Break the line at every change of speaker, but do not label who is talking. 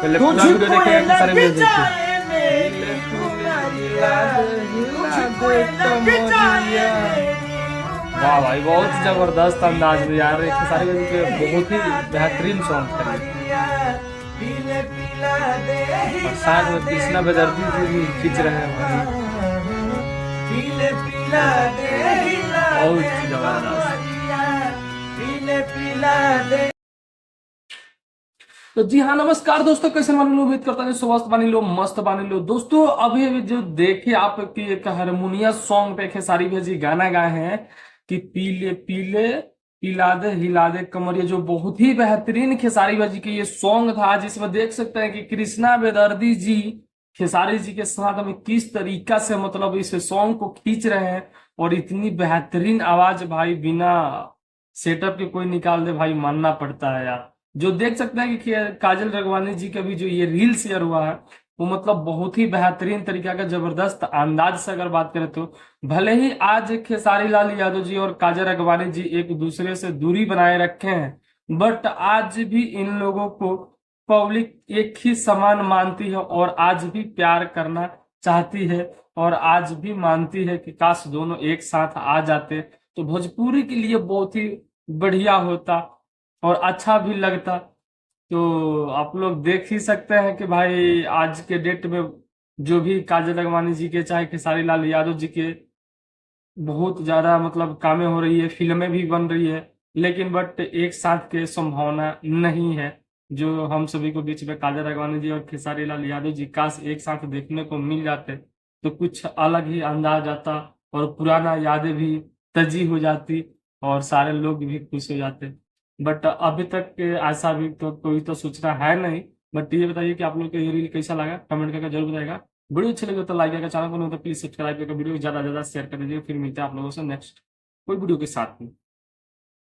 पहले पूरा वीडियो देखिएगा कि सारे वीडियो देखिए। वाह भाई, बहुत जबरदस्त अंदाज में यार, एक सारे के बहुत ही बेहतरीन सॉन्ग था और साथ में कृष्णा बेदर्दी जी भी खींच रहे हैं भाई, बहुत जबरदस्त। तो जी हाँ, नमस्कार दोस्तों, कैसे मान लो, उम्मीद करता हूँ स्वस्थ बानी लो, मस्त बानी लो। दोस्तों अभी अभी जो देखे आपकी एक हारमोनियम सॉन्ग पे खेसारी भैया जी गाना गाए हैं कि पीले पीले पिला दे हिला दे कमर, ये जो बहुत ही बेहतरीन खेसारी भैया जी की ये सॉन्ग था, जिसमें देख सकते हैं कि कृष्णा बेदर्दी जी खेसारी जी के साथ में किस तरीका से मतलब इस सॉन्ग को खींच रहे हैं। और इतनी बेहतरीन आवाज भाई, बिना सेटअप के कोई निकाल दे भाई, मानना पड़ता है यार। जो देख सकते हैं कि काजल राघवानी जी का भी जो ये रील शेयर हुआ है, वो मतलब बहुत ही बेहतरीन तरीका का जबरदस्त अंदाज से अगर बात करें तो भले ही आज खेसारी लाल यादव जी और काजल राघवानी जी एक दूसरे से दूरी बनाए रखे हैं, बट आज भी इन लोगों को पब्लिक एक ही समान मानती है और आज भी प्यार करना चाहती है और आज भी मानती है कि काश दोनों एक साथ आ जाते तो भोजपुरी के लिए बहुत ही बढ़िया होता और अच्छा भी लगता। तो आप लोग देख ही सकते हैं कि भाई आज के डेट में जो भी काजल राघवानी जी के चाहे खेसारी लाल यादव जी के बहुत ज्यादा मतलब कामें हो रही है, फिल्में भी बन रही है, लेकिन बट एक साथ के संभावना नहीं है। जो हम सभी को बीच में काजल राघवानी जी और खेसारी लाल यादव जी काश एक साथ देखने को मिल जाते तो कुछ अलग ही अंदाज आता और पुराना यादें भी तजी हो जाती और सारे लोग भी खुश हो जाते। बट अभी तक ऐसा भी तो कोई तो सूचना है नहीं। बट ये बताइए कि आप लोग को ये रील कैसा लगा, कमेंट करके जरूर बताएगा। वीडियो अच्छी लगे तो लाइक करके चैनल को, नहीं तो प्लीज सब्सक्राइब करके वीडियो ज्यादा से ज्यादा शेयर कर दीजिए। फिर मिलते हैं आप लोगों से नेक्स्ट कोई वीडियो के साथ में।